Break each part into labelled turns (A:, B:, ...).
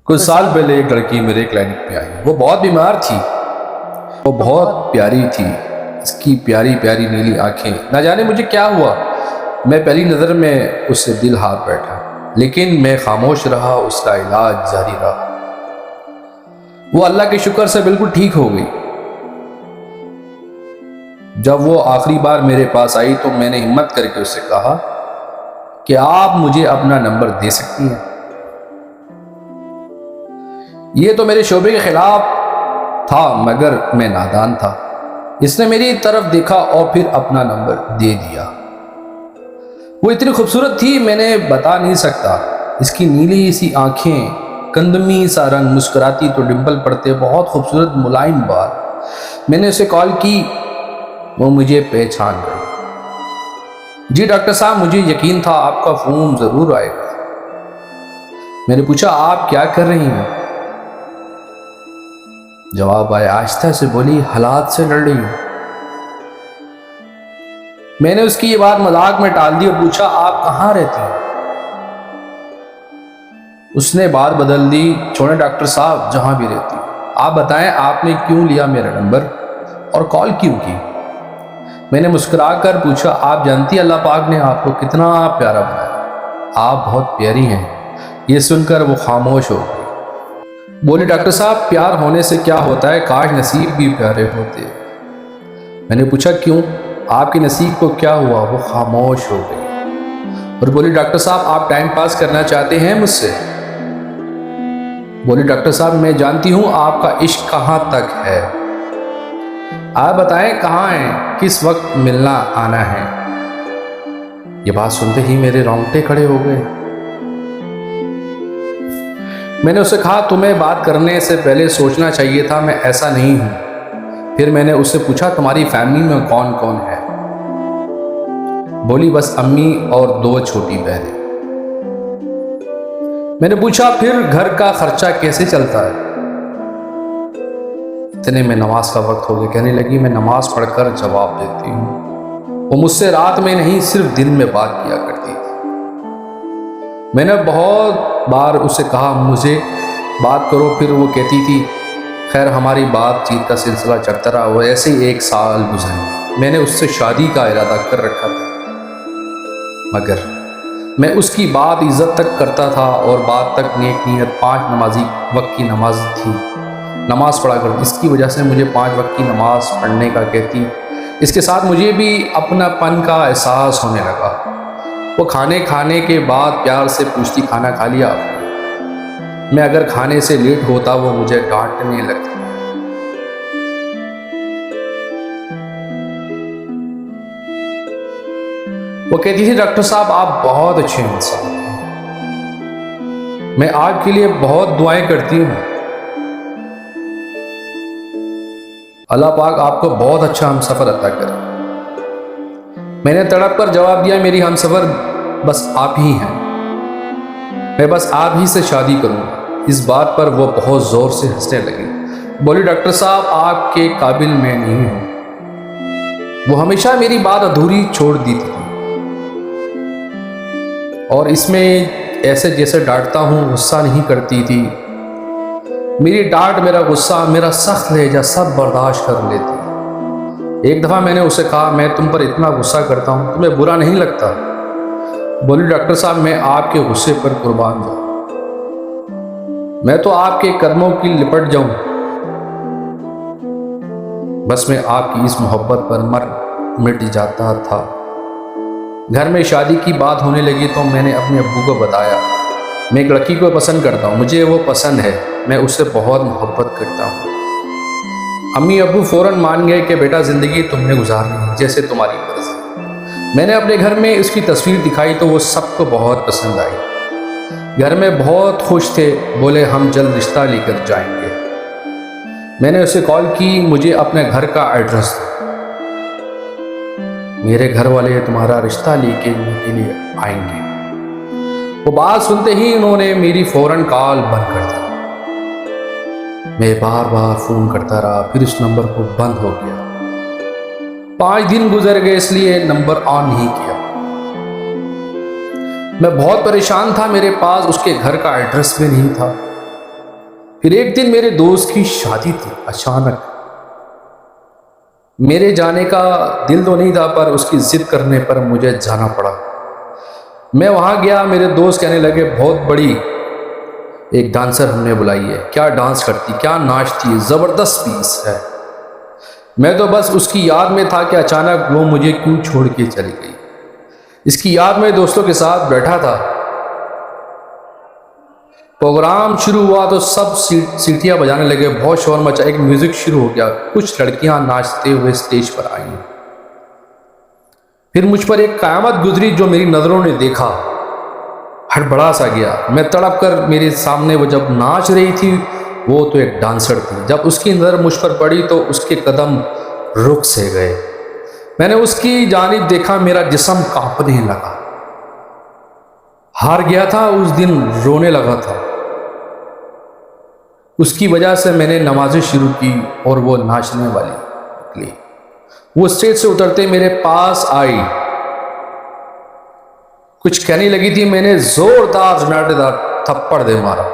A: कुछ साल पहले एक लड़की मेरे क्लिनिक पे आई। वो बहुत बीमार थी। वो बहुत प्यारी थी। इसकी प्यारी प्यारी नीली आंखें, ना जाने मुझे क्या हुआ, मैं पहली नज़र में उससे दिल हार बैठा। लेकिन मैं खामोश रहा, उसका इलाज जारी रहा। वो अल्लाह के शुक्र से बिल्कुल ठीक हो गई। जब वो आखिरी बार मेरे पास आई तो मैंने हिम्मत करके उससे कहा कि आप मुझे अपना नंबर दे सकती हैं। ये तो मेरे शोबे के खिलाफ था, मगर मैं नादान था। इसने मेरी तरफ देखा और फिर अपना नंबर दे दिया। वो इतनी खूबसूरत थी, मैंने बता नहीं सकता। इसकी नीली सी आंखें, कंदमी सा रंग, मुस्कुराती तो डिंपल पड़ते, बहुत खूबसूरत मुलायम बाल। मैंने उसे कॉल की, वो मुझे पहचान गई। जी डॉक्टर साहब, मुझे यकीन था आपका फ़ोन ज़रूर आएगा। मैंने पूछा, आप क्या कर रही हैं? जवाब आया, आहिस्ता से बोली, हालात से लड़ रही हूं। मैंने उसकी ये बात मजाक में टाल दी और पूछा, आप कहाँ रहती हैं? उसने बात बदल दी, छोड़े डॉक्टर साहब, जहां भी रहती हूं। आप बताएं, आपने क्यों लिया मेरा नंबर और कॉल क्यों की? मैंने मुस्कुरा कर पूछा, आप जानती अल्लाह पाक ने आपको कितना प्यारा बनाया। आप बहुत प्यारी हैं। ये सुनकर वो खामोश हो गई। बोले, डॉक्टर साहब, प्यार होने से क्या होता है, काश नसीब भी प्यारे होते। मैंने पूछा, क्यों, आपके नसीब को क्या हुआ? वो खामोश हो गई और बोली, डॉक्टर साहब, आप टाइम पास करना चाहते हैं मुझसे? बोली, डॉक्टर साहब, मैं जानती हूँ आपका इश्क कहाँ तक है। आप बताएं कहाँ हैं, किस वक्त मिलना आना है। ये बात सुनते ही मेरे रोंगटे खड़े हो गए। मैंने उससे कहा, तुम्हें बात करने से पहले सोचना चाहिए था, मैं ऐसा नहीं हूं। फिर मैंने उससे पूछा, तुम्हारी फैमिली में कौन कौन है? बोली, बस अम्मी और 2 छोटी बहनें। मैंने पूछा, फिर घर का खर्चा कैसे चलता है? इतने में नमाज का वक्त हो गया। कहने लगी, मैं नमाज पढ़कर जवाब देती हूँ। वो मुझसे रात में नहीं, सिर्फ दिन में बात किया करती थी। मैंने बहुत बार उससे कहा, मुझे बात करो, फिर वो कहती थी। खैर, हमारी बातचीत का सिलसिला चलता रहा। वो ऐसे ही 1 साल गुजर गया। मैंने उससे शादी का इरादा कर रखा था, मगर मैं उसकी बात इज्जत तक करता था और बात तक नेक नीयत। 5 नमाजी वक्त की नमाज थी, नमाज पढ़ा करती। इसकी वजह से मुझे 5 वक्त की नमाज पढ़ने का कहती। इसके साथ मुझे भी अपनापन का एहसास होने लगा। वो खाने के बाद प्यार से पूछती, खाना खा लिया आपने? मैं अगर खाने से लेट होता, वो मुझे डांटने लगती। वो कहती थी, डॉक्टर साहब, आप बहुत अच्छे इंसान हैं। मैं आपके लिए बहुत दुआएं करती हूँ। अल्लाह पाक आपको बहुत अच्छा हमसफर अता करे। मैंने तड़प कर जवाब दिया, मेरी हमसफर बस आप ही हैं। मैं बस आप ही से शादी करूंगा। इस बात पर वो बहुत जोर से हंसने लगी। बोली, डॉक्टर साहब, आपके काबिल मैं नहीं हूं। वो हमेशा मेरी बात अधूरी छोड़ दी थी और इसमें ऐसे जैसे डांटता हूं, गुस्सा नहीं करती थी। मेरी डांट, मेरा गुस्सा, मेरा सख्त लहजा सब बर्दाश्त कर लेती। एक दफ़ा मैंने उसे कहा, मैं तुम पर इतना गुस्सा करता हूँ, तुम्हें बुरा नहीं लगता? बोली, डॉक्टर साहब, मैं आपके गुस्से पर कुर्बान जाऊँ। मैं तो आपके कदमों की लिपट जाऊं। बस मैं आपकी इस मोहब्बत पर मिट जाता था। घर में शादी की बात होने लगी तो मैंने अपने अब्बू को बताया, मैं एक लड़की को पसंद करता हूँ, मुझे वो पसंद है, मैं उससे बहुत मोहब्बत करता हूँ। अम्मी अब्बू फ़ौरन मान गए कि बेटा, ज़िंदगी तुमने गुजारनी है जैसे तुम्हारी मर्ज़ी। मैंने अपने घर में उसकी तस्वीर दिखाई तो वो सबको बहुत पसंद आई। घर में बहुत खुश थे, बोले हम जल्द रिश्ता लेकर जाएंगे। मैंने उसे कॉल की, मुझे अपने घर का एड्रेस दो, मेरे घर वाले तुम्हारा रिश्ता लेके के लिए आएंगे। वो बात सुनते ही उन्होंने मेरी फ़ौरन कॉल बंद कर दी। मैं बार बार फ़ोन करता रहा, फिर उस नंबर को बंद हो गया। 5 दिन गुजर गए, इसलिए नंबर ऑन नहीं किया। मैं बहुत परेशान था, मेरे पास उसके घर का एड्रेस भी नहीं था। फिर एक दिन मेरे दोस्त की शादी थी। अचानक मेरे जाने का दिल तो नहीं था, पर उसकी जिद करने पर मुझे जाना पड़ा। मैं वहाँ गया, मेरे दोस्त कहने लगे बहुत बड़ी एक डांसर हमने बुलाई है, क्या डांस करती, क्या नाचती है, ज़बरदस्त पीस है। मैं तो बस उसकी याद में था कि अचानक वो मुझे क्यों छोड़ के चली गई। इसकी याद में दोस्तों के साथ बैठा था। प्रोग्राम शुरू हुआ तो सब सीटियां बजाने लगे, बहुत शोर मचा, एक म्यूजिक शुरू हो गया, कुछ लड़कियां नाचते हुए स्टेज पर आईं। फिर मुझ पर एक क़यामत गुजरी जो मेरी नज़रों ने देखा, हड़बड़ा सा गया। मैं तड़प कर, मेरे सामने वो जब नाच रही थी, वो तो एक डांसर थी। जब उसकी नज़र मुझ पर पड़ी तो उसके कदम रुक से गए। मैंने उसकी जानिब देखा, मेरा जिस्म कांपने लगा। हार गया था, उस दिन रोने लगा था। उसकी वजह से मैंने नमाज़ें शुरू की और वो नाचने वाली निकली। वो स्टेज से उतरते मेरे पास आई, कुछ कहने लगी थी। मैंने जोरदार जनाटेदार थप्पड़ दे मारा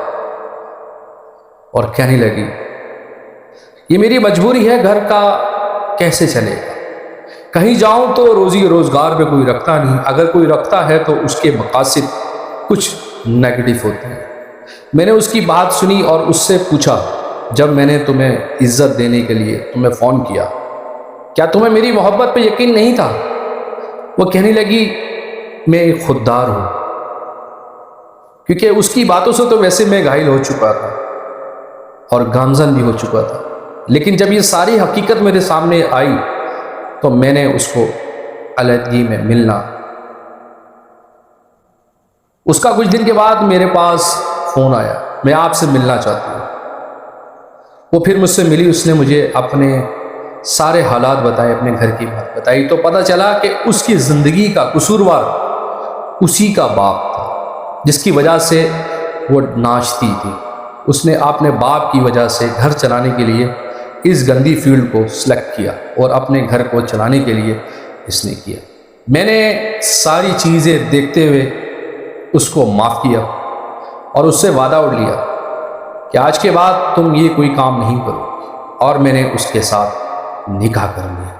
A: और कहने लगी, ये मेरी मजबूरी है, घर का कैसे चलेगा, कहीं जाऊं तो रोजी रोजगार पे कोई रखता नहीं, अगर कोई रखता है तो उसके मकासद कुछ नेगेटिव होते हैं। मैंने उसकी बात सुनी और उससे पूछा, जब मैंने तुम्हें इज्जत देने के लिए तुम्हें फ़ोन किया, क्या तुम्हें मेरी मोहब्बत पे यकीन नहीं था? वो कहने लगी, मैं एक खुददार हूँ, क्योंकि उसकी बातों से तो वैसे मैं घायल हो चुका था और गामजन भी हो चुका था। लेकिन जब ये सारी हकीकत मेरे सामने आई तो मैंने उसको अलहदगी में मिलना। उसका कुछ दिन के बाद मेरे पास फ़ोन आया, मैं आपसे मिलना चाहती हूँ। वो फिर मुझसे मिली, उसने मुझे अपने सारे हालात बताए, अपने घर की बात बताई, तो पता चला कि उसकी ज़िंदगी का कसूरवार उसी का बाप था, जिसकी वजह से वो नाचती थी। उसने अपने बाप की वजह से घर चलाने के लिए इस गंदी फील्ड को सिलेक्ट किया और अपने घर को चलाने के लिए इसने किया। मैंने सारी चीज़ें देखते हुए उसको माफ़ किया और उससे वादा उठ लिया कि आज के बाद तुम ये कोई काम नहीं करो, और मैंने उसके साथ निकाह कर लिया।